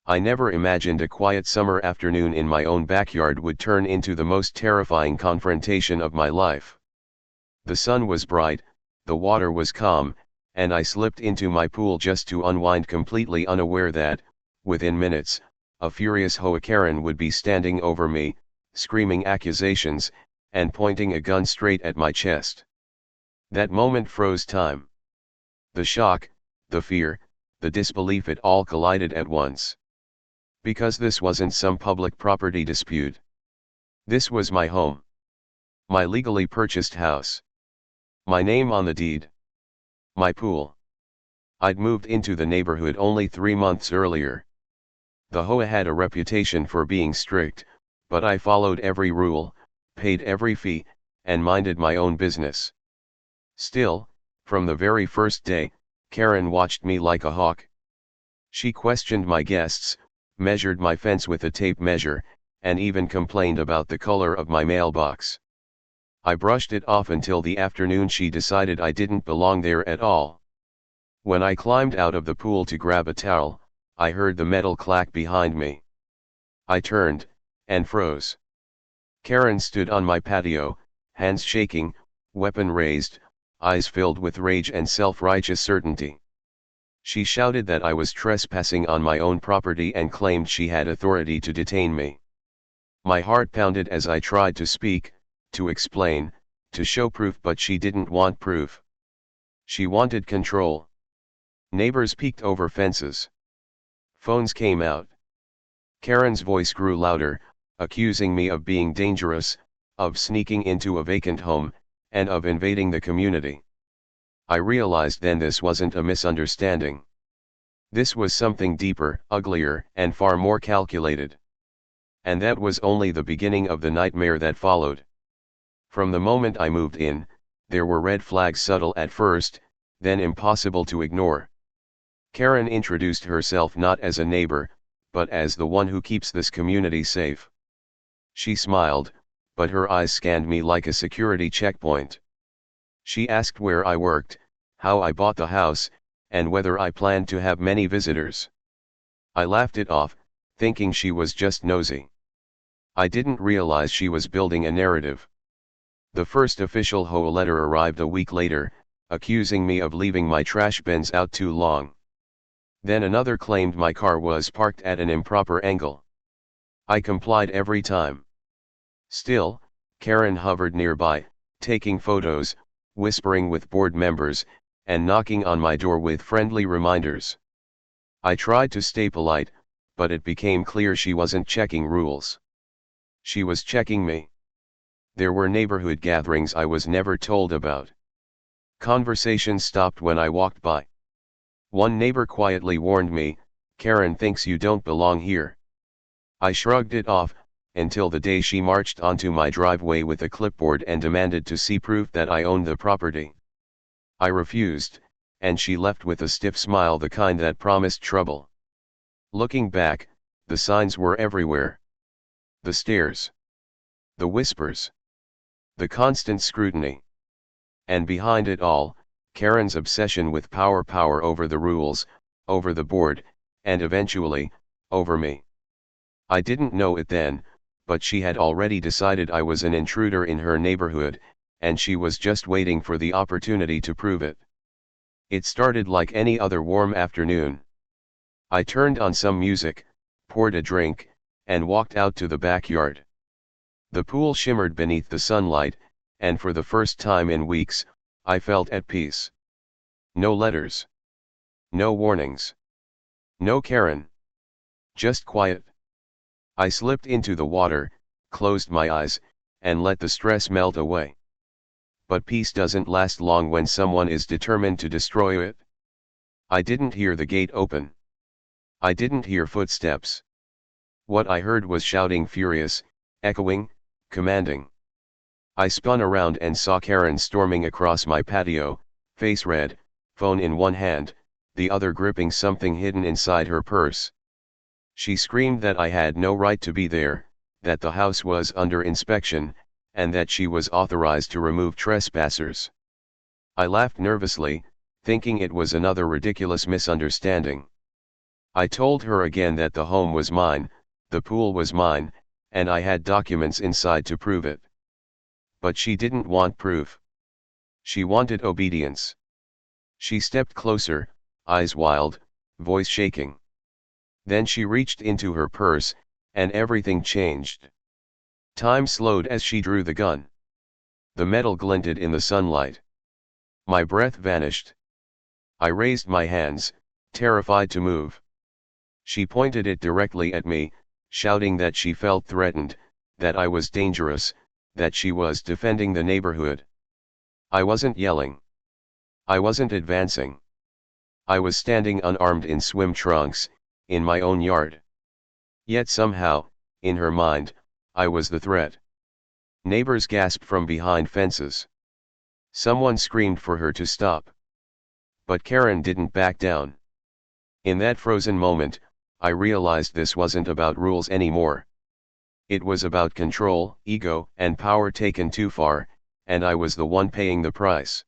I never imagined a quiet summer afternoon in my own backyard would turn into the most terrifying confrontation of my life. The sun was bright, the water was calm, and I slipped into my pool just to unwind, completely unaware that, within minutes, a furious HOA Karen would be standing over me, screaming accusations, and pointing a gun straight at my chest. That moment froze time. The shock, the fear, the disbelief, it all collided at once. Because this wasn't some public property dispute. This was my home. My legally purchased house. My name on the deed. My pool. I'd moved into the neighborhood only 3 months earlier. The HOA had a reputation for being strict, but I followed every rule, paid every fee, and minded my own business. Still, from the very first day, Karen watched me like a hawk. She questioned my guests, measured my fence with a tape measure, and even complained about the color of my mailbox. I brushed it off until the afternoon she decided I didn't belong there at all. When I climbed out of the pool to grab a towel, I heard the metal clack behind me. I turned, and froze. Karen stood on my patio, hands shaking, weapon raised, eyes filled with rage and self-righteous certainty. She shouted that I was trespassing on my own property and claimed she had authority to detain me. My heart pounded as I tried to speak, to explain, to show proof, but she didn't want proof. She wanted control. Neighbors peeked over fences. Phones came out. Karen's voice grew louder, accusing me of being dangerous, of sneaking into a vacant home, and of invading the community. I realized then this wasn't a misunderstanding. This was something deeper, uglier, and far more calculated. And that was only the beginning of the nightmare that followed. From the moment I moved in, there were red flags, subtle at first, then impossible to ignore. Karen introduced herself not as a neighbor, but as the one who keeps this community safe. She smiled, but her eyes scanned me like a security checkpoint. She asked where I worked, how I bought the house, and whether I planned to have many visitors. I laughed it off, thinking she was just nosy. I didn't realize she was building a narrative. The first official HOA letter arrived a week later, accusing me of leaving my trash bins out too long. Then another claimed my car was parked at an improper angle. I complied every time. Still, Karen hovered nearby, taking photos, whispering with board members, and knocking on my door with friendly reminders. I tried to stay polite, but it became clear she wasn't checking rules. She was checking me. There were neighborhood gatherings I was never told about. Conversations stopped when I walked by. One neighbor quietly warned me, "Karen thinks you don't belong here." I shrugged it off, until the day she marched onto my driveway with a clipboard and demanded to see proof that I owned the property. I refused, and she left with a stiff smile, the kind that promised trouble. Looking back, the signs were everywhere. The stares. The whispers. The constant scrutiny. And behind it all, Karen's obsession with power over the rules, over the board, and eventually, over me. I didn't know it then, but she had already decided I was an intruder in her neighborhood, and she was just waiting for the opportunity to prove it. It started like any other warm afternoon. I turned on some music, poured a drink, and walked out to the backyard. The pool shimmered beneath the sunlight, and for the first time in weeks, I felt at peace. No letters. No warnings. No Karen. Just quiet. I slipped into the water, closed my eyes, and let the stress melt away. But peace doesn't last long when someone is determined to destroy it. I didn't hear the gate open. I didn't hear footsteps. What I heard was shouting, furious, echoing, commanding. I spun around and saw Karen storming across my patio, face red, phone in one hand, the other gripping something hidden inside her purse. She screamed that I had no right to be there, that the house was under inspection, and that she was authorized to remove trespassers. I laughed nervously, thinking it was another ridiculous misunderstanding. I told her again that the home was mine, the pool was mine, and I had documents inside to prove it. But she didn't want proof. She wanted obedience. She stepped closer, eyes wild, voice shaking. Then she reached into her purse, and everything changed. Time slowed as she drew the gun. The metal glinted in the sunlight. My breath vanished. I raised my hands, terrified to move. She pointed it directly at me, shouting that she felt threatened, that I was dangerous, that she was defending the neighborhood. I wasn't yelling. I wasn't advancing. I was standing unarmed in swim trunks, in my own yard. Yet somehow, in her mind, I was the threat. Neighbors gasped from behind fences. Someone screamed for her to stop. But Karen didn't back down. In that frozen moment, I realized this wasn't about rules anymore. It was about control, ego, and power taken too far, and I was the one paying the price.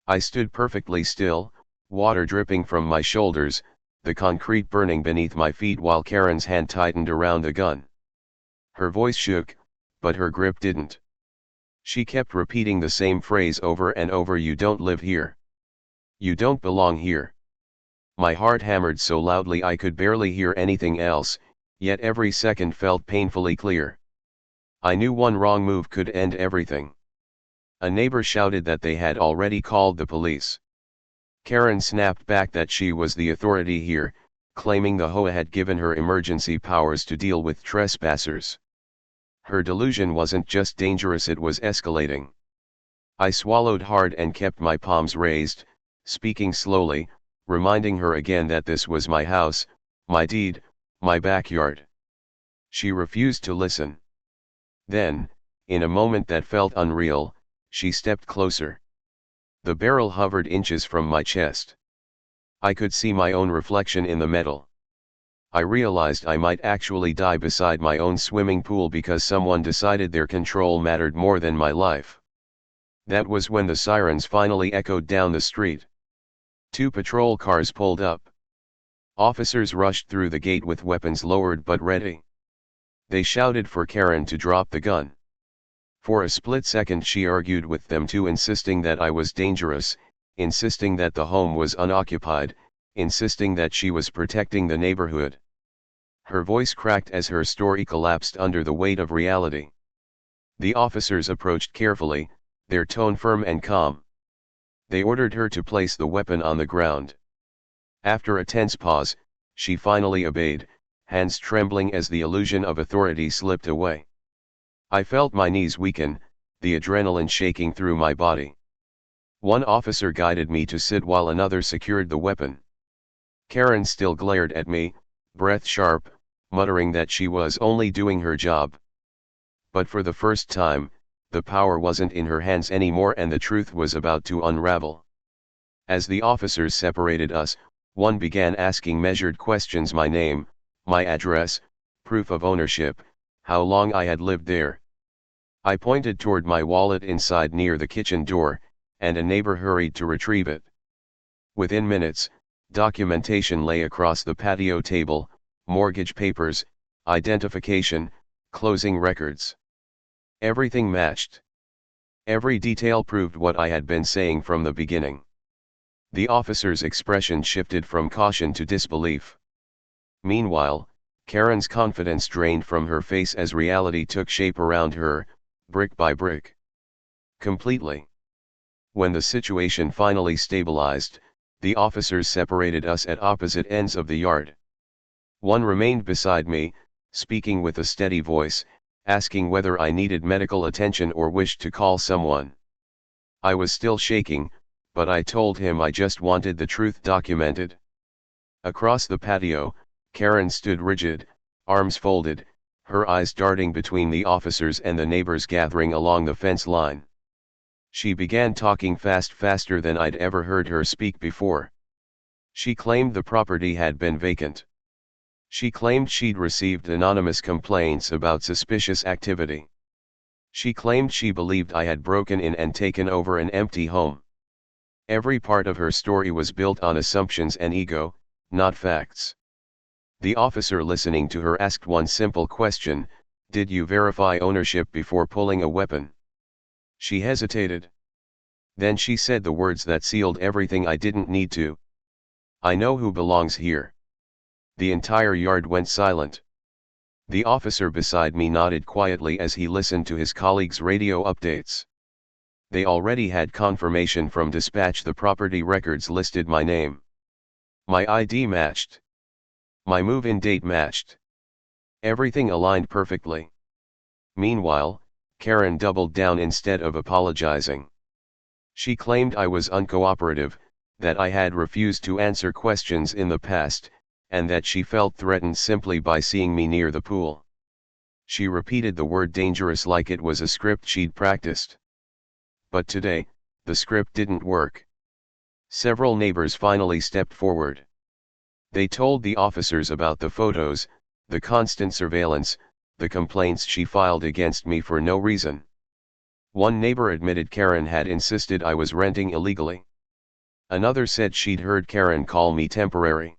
I stood perfectly still, water dripping from my shoulders, the concrete burning beneath my feet while Karen's hand tightened around the gun. Her voice shook, but her grip didn't. She kept repeating the same phrase over and over: "You don't live here. You don't belong here." My heart hammered so loudly I could barely hear anything else, yet every second felt painfully clear. I knew one wrong move could end everything. A neighbor shouted that they had already called the police. Karen snapped back that she was the authority here, claiming the HOA had given her emergency powers to deal with trespassers. Her delusion wasn't just dangerous, it was escalating. I swallowed hard and kept my palms raised, speaking slowly, reminding her again that this was my house, my deed, my backyard. She refused to listen. Then, in a moment that felt unreal, she stepped closer. The barrel hovered inches from my chest. I could see my own reflection in the metal. I realized I might actually die beside my own swimming pool because someone decided their control mattered more than my life. That was when the sirens finally echoed down the street. 2 patrol cars pulled up. Officers rushed through the gate with weapons lowered but ready. They shouted for Karen to drop the gun. For a split second she argued with them too, insisting that I was dangerous, insisting that the home was unoccupied, insisting that she was protecting the neighborhood. Her voice cracked as her story collapsed under the weight of reality. The officers approached carefully, their tone firm and calm. They ordered her to place the weapon on the ground. After a tense pause, she finally obeyed, hands trembling as the illusion of authority slipped away. I felt my knees weaken, the adrenaline shaking through my body. One officer guided me to sit while another secured the weapon. Karen still glared at me, breath sharp, muttering that she was only doing her job. But for the first time, the power wasn't in her hands anymore and the truth was about to unravel. As the officers separated us, one began asking measured questions: my name, my address, proof of ownership, how long I had lived there. I pointed toward my wallet inside near the kitchen door, and a neighbor hurried to retrieve it. Within minutes, documentation lay across the patio table: mortgage papers, identification, closing records. Everything matched. Every detail proved what I had been saying from the beginning. The officer's expression shifted from caution to disbelief. Meanwhile, Karen's confidence drained from her face as reality took shape around her, brick by brick. Completely. When the situation finally stabilized, the officers separated us at opposite ends of the yard. One remained beside me, speaking with a steady voice, asking whether I needed medical attention or wished to call someone. I was still shaking, but I told him I just wanted the truth documented. Across the patio, Karen stood rigid, arms folded, her eyes darting between the officers and the neighbors gathering along the fence line. She began talking faster than I'd ever heard her speak before. She claimed the property had been vacant. She claimed she'd received anonymous complaints about suspicious activity. She claimed she believed I had broken in and taken over an empty home. Every part of her story was built on assumptions and ego, not facts. The officer listening to her asked one simple question: "Did you verify ownership before pulling a weapon?" She hesitated. Then she said the words that sealed everything I didn't need to. "I know who belongs here." The entire yard went silent. The officer beside me nodded quietly as he listened to his colleagues' radio updates. They already had confirmation from dispatch. The property records listed my name. My ID matched. My move-in date matched. Everything aligned perfectly. Meanwhile, Karen doubled down instead of apologizing. She claimed I was uncooperative, that I had refused to answer questions in the past, and that she felt threatened simply by seeing me near the pool. She repeated the word dangerous like it was a script she'd practiced. But today, the script didn't work. Several neighbors finally stepped forward. They told the officers about the photos, the constant surveillance, the complaints she filed against me for no reason. One neighbor admitted Karen had insisted I was renting illegally. Another said she'd heard Karen call me temporary.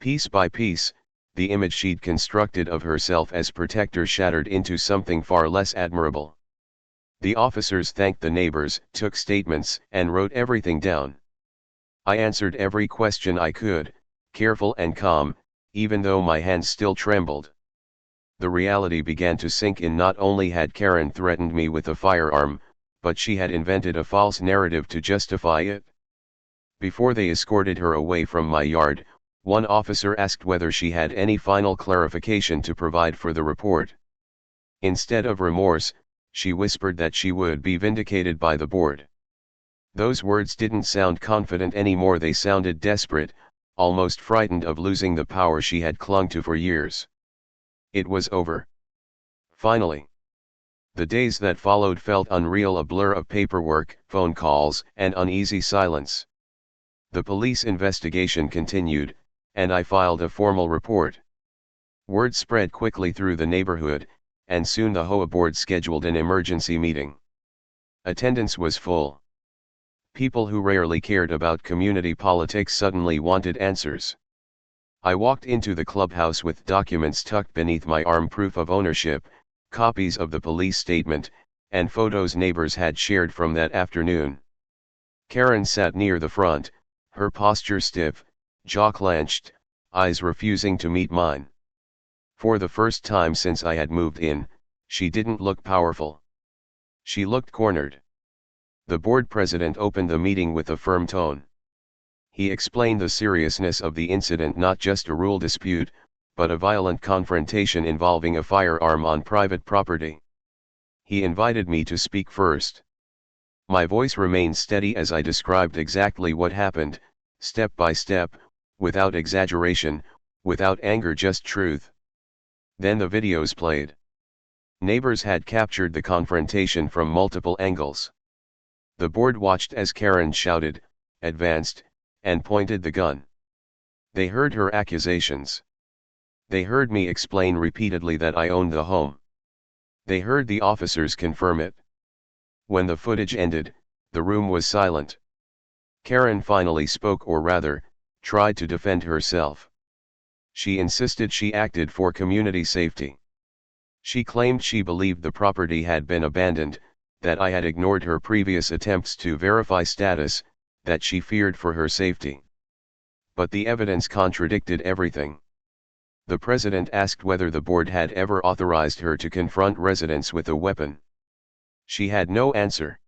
Piece by piece, the image she'd constructed of herself as protector shattered into something far less admirable. The officers thanked the neighbors, took statements, and wrote everything down. I answered every question I could, careful and calm, even though my hands still trembled. The reality began to sink in. Not only had Karen threatened me with a firearm, but she had invented a false narrative to justify it. Before they escorted her away from my yard, one officer asked whether she had any final clarification to provide for the report. Instead of remorse, she whispered that she would be vindicated by the board. Those words didn't sound confident anymore. They sounded desperate, almost frightened of losing the power she had clung to for years. It was over. Finally. The days that followed felt unreal, a blur of paperwork, phone calls, and uneasy silence. The police investigation continued, and I filed a formal report. Word spread quickly through the neighborhood, and soon the HOA board scheduled an emergency meeting. Attendance was full. People who rarely cared about community politics suddenly wanted answers. I walked into the clubhouse with documents tucked beneath my arm, proof of ownership, copies of the police statement, and photos neighbors had shared from that afternoon. Karen sat near the front, her posture stiff, jaw clenched, eyes refusing to meet mine. For the first time since I had moved in, she didn't look powerful. She looked cornered. The board president opened the meeting with a firm tone. He explained the seriousness of the incident: not just a rule dispute, but a violent confrontation involving a firearm on private property. He invited me to speak first. My voice remained steady as I described exactly what happened, step by step, without exaggeration, without anger, just truth. Then the videos played. Neighbors had captured the confrontation from multiple angles. The board watched as Karen shouted, advanced, and pointed the gun. They heard her accusations. They heard me explain repeatedly that I owned the home. They heard the officers confirm it. When the footage ended, the room was silent. Karen finally spoke, or rather, tried to defend herself. She insisted she acted for community safety. She claimed she believed the property had been abandoned, that I had ignored her previous attempts to verify status, that she feared for her safety. But the evidence contradicted everything. The president asked whether the board had ever authorized her to confront residents with a weapon. She had no answer.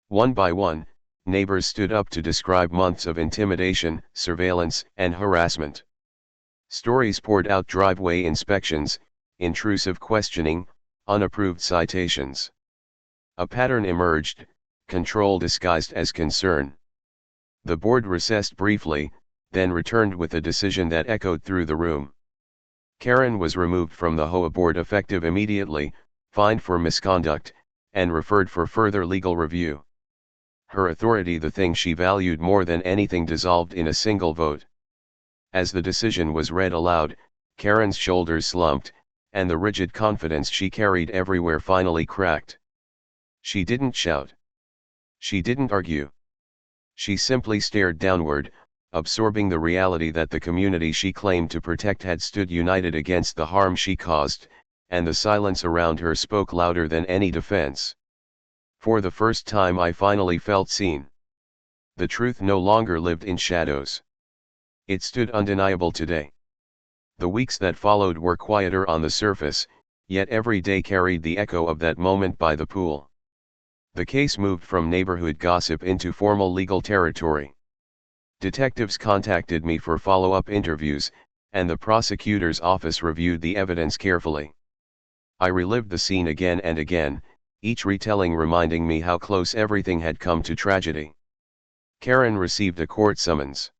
One by one, neighbors stood up to describe months of intimidation, surveillance, and harassment. Stories poured out: driveway inspections, intrusive questioning, unapproved citations. A pattern emerged: control disguised as concern. The board recessed briefly, then returned with a decision that echoed through the room. Karen was removed from the HOA board effective immediately, fined for misconduct, and referred for further legal review. Her authority, the thing she valued more than anything, dissolved in a single vote. As the decision was read aloud, Karen's shoulders slumped, and the rigid confidence she carried everywhere finally cracked. She didn't shout. She didn't argue. She simply stared downward, absorbing the reality that the community she claimed to protect had stood united against the harm she caused, and the silence around her spoke louder than any defense. For the first time I finally felt seen. The truth no longer lived in shadows. It stood undeniable today. The weeks that followed were quieter on the surface, yet every day carried the echo of that moment by the pool. The case moved from neighborhood gossip into formal legal territory. Detectives contacted me for follow-up interviews, and the prosecutor's office reviewed the evidence carefully. I relived the scene again and again, each retelling reminding me how close everything had come to tragedy. Karen received a court summons.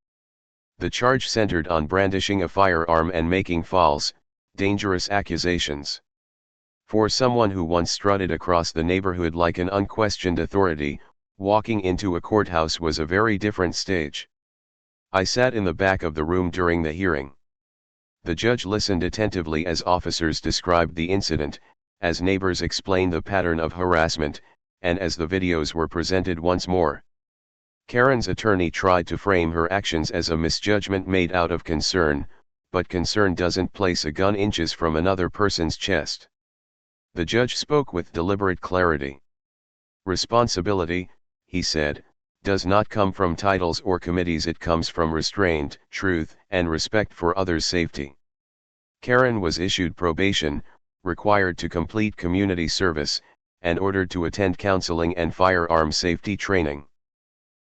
The charge centered on brandishing a firearm and making false, dangerous accusations. For someone who once strutted across the neighborhood like an unquestioned authority, walking into a courthouse was a very different stage. I sat in the back of the room during the hearing. The judge listened attentively as officers described the incident, as neighbors explained the pattern of harassment, and as the videos were presented once more. Karen's attorney tried to frame her actions as a misjudgment made out of concern, but concern doesn't place a gun inches from another person's chest. The judge spoke with deliberate clarity. Responsibility, he said, does not come from titles or committees, it comes from restraint, truth, and respect for others' safety. Karen was issued probation, required to complete community service, and ordered to attend counseling and firearm safety training.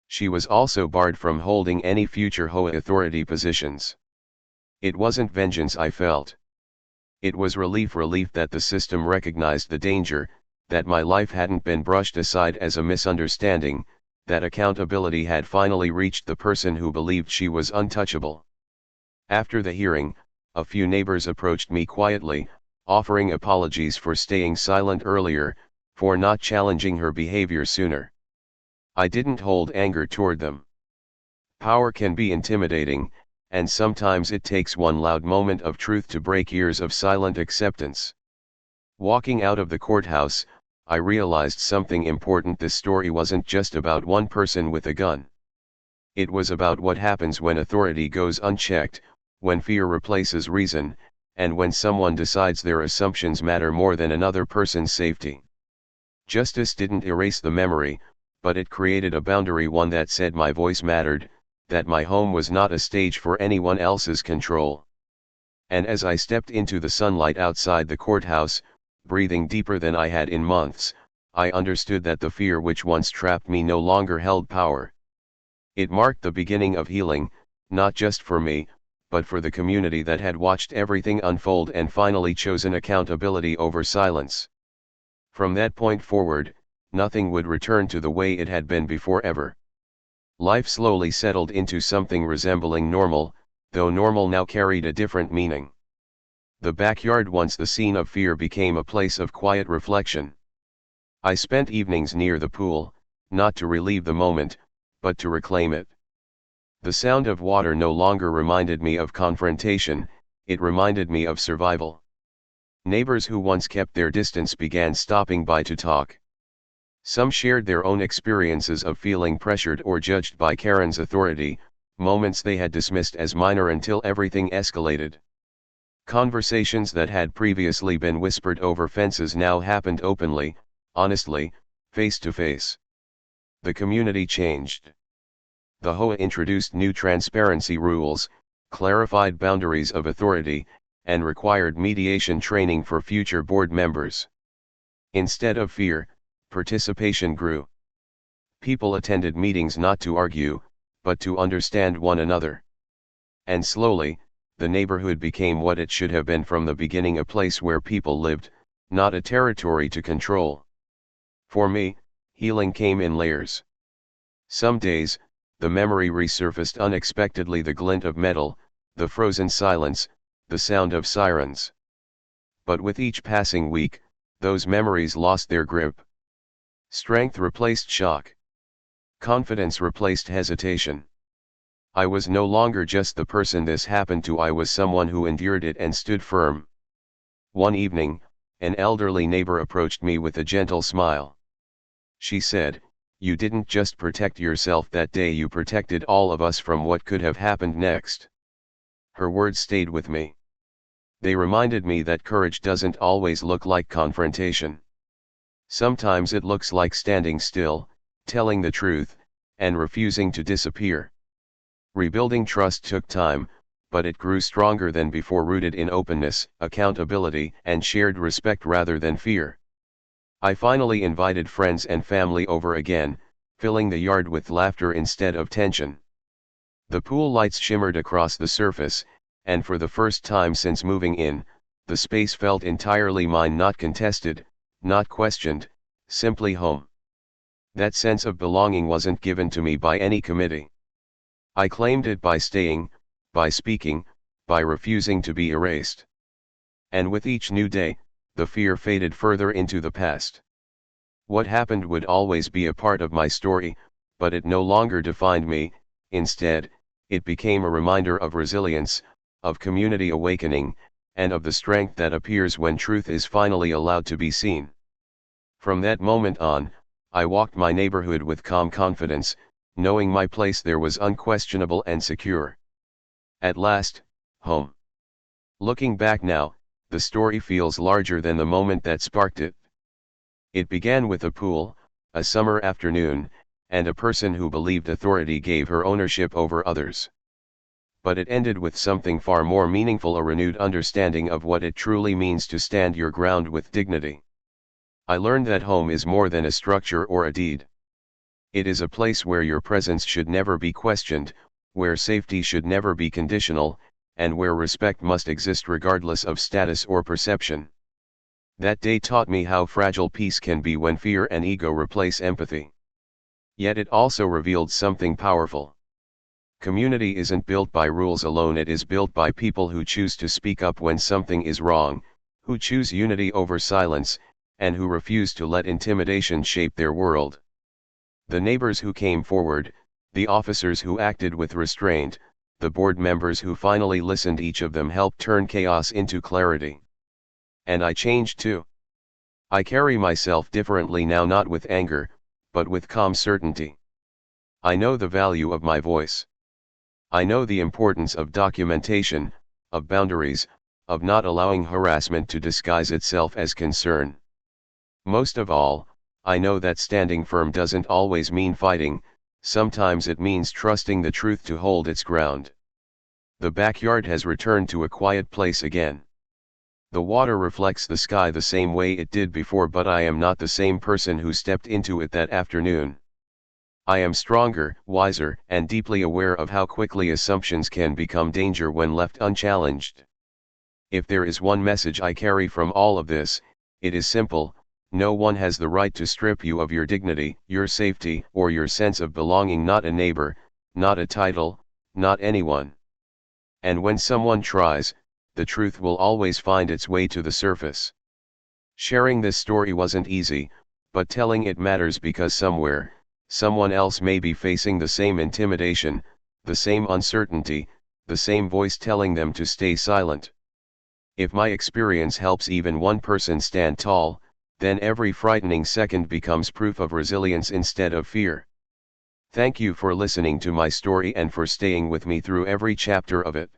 She was also barred from holding any future HOA authority positions. It wasn't vengeance I felt. It was relief that the system recognized the danger, that my life hadn't been brushed aside as a misunderstanding, that accountability had finally reached the person who believed she was untouchable. After the hearing, a few neighbors approached me quietly, offering apologies for staying silent earlier, for not challenging her behavior sooner. I didn't hold anger toward them. Power can be intimidating, and sometimes it takes one loud moment of truth to break years of silent acceptance. Walking out of the courthouse, I realized something important. This story wasn't just about one person with a gun. It was about what happens when authority goes unchecked, when fear replaces reason, and when someone decides their assumptions matter more than another person's safety. Justice didn't erase the memory, but it created a boundary, one that said my voice mattered, that my home was not a stage for anyone else's control. And as I stepped into the sunlight outside the courthouse, breathing deeper than I had in months, I understood that the fear which once trapped me no longer held power. It marked the beginning of healing, not just for me, but for the community that had watched everything unfold and finally chosen accountability over silence. From that point forward, nothing would return to the way it had been before ever. Life slowly settled into something resembling normal, though normal now carried a different meaning. The backyard, once the scene of fear, became a place of quiet reflection. I spent evenings near the pool, not to relieve the moment, but to reclaim it. The sound of water no longer reminded me of confrontation, it reminded me of survival. Neighbors who once kept their distance began stopping by to talk. Some shared their own experiences of feeling pressured or judged by Karen's authority, moments they had dismissed as minor until everything escalated. Conversations that had previously been whispered over fences now happened openly, honestly, face to face. The community changed. The HOA introduced new transparency rules, clarified boundaries of authority, and required mediation training for future board members. Instead of fear, participation grew. People attended meetings not to argue, but to understand one another. And slowly, the neighborhood became what it should have been from the beginning, a place where people lived, not a territory to control. For me, healing came in layers. Some days, the memory resurfaced unexpectedly, the glint of metal, the frozen silence, the sound of sirens. But with each passing week, those memories lost their grip. Strength replaced shock. Confidence replaced hesitation. I was no longer just the person this happened to, I was someone who endured it and stood firm. One evening, an elderly neighbor approached me with a gentle smile. She said, you didn't just protect yourself that day, you protected all of us from what could have happened next." Her words stayed with me. They reminded me that courage doesn't always look like confrontation. Sometimes it looks like standing still, telling the truth, and refusing to disappear. Rebuilding trust took time, but it grew stronger than before, rooted in openness, accountability, and shared respect rather than fear. I finally invited friends and family over again, filling the yard with laughter instead of tension. The pool lights shimmered across the surface, and for the first time since moving in, the space felt entirely mine, not contested, not questioned, simply home. That sense of belonging wasn't given to me by any committee. I claimed it by staying, by speaking, by refusing to be erased. And with each new day, the fear faded further into the past. What happened would always be a part of my story, but it no longer defined me. Instead, it became a reminder of resilience, of community awakening, and of the strength that appears when truth is finally allowed to be seen. From that moment on, I walked my neighborhood with calm confidence, knowing my place there was unquestionable and secure. At last, home. Looking back now, the story feels larger than the moment that sparked it. It began with a pool, a summer afternoon, and a person who believed authority gave her ownership over others. But it ended with something far more meaningful, a renewed understanding of what it truly means to stand your ground with dignity. I learned that home is more than a structure or a deed. It is a place where your presence should never be questioned, where safety should never be conditional, and where respect must exist regardless of status or perception. That day taught me how fragile peace can be when fear and ego replace empathy. Yet it also revealed something powerful. Community isn't built by rules alone, it is built by people who choose to speak up when something is wrong, who choose unity over silence, and who refuse to let intimidation shape their world. The neighbors who came forward, the officers who acted with restraint, the board members who finally listened, each of them helped turn chaos into clarity. And I changed too. I carry myself differently now, not with anger, but with calm certainty. I know the value of my voice. I know the importance of documentation, of boundaries, of not allowing harassment to disguise itself as concern. Most of all, I know that standing firm doesn't always mean fighting, sometimes it means trusting the truth to hold its ground. The backyard has returned to a quiet place again. The water reflects the sky the same way it did before, but I am not the same person who stepped into it that afternoon. I am stronger, wiser, and deeply aware of how quickly assumptions can become danger when left unchallenged. If there is one message I carry from all of this, it is simple: no one has the right to strip you of your dignity, your safety, or your sense of belonging, not a neighbor, not a title, not anyone. And when someone tries, the truth will always find its way to the surface. Sharing this story wasn't easy, but telling it matters because somewhere, someone else may be facing the same intimidation, the same uncertainty, the same voice telling them to stay silent. If my experience helps even one person stand tall, then every frightening second becomes proof of resilience instead of fear. Thank you for listening to my story and for staying with me through every chapter of it.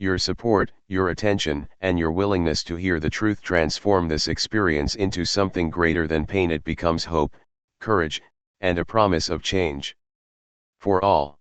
Your support, your attention, and your willingness to hear the truth transform this experience into something greater than pain. It becomes hope, courage, and a promise of change. For all.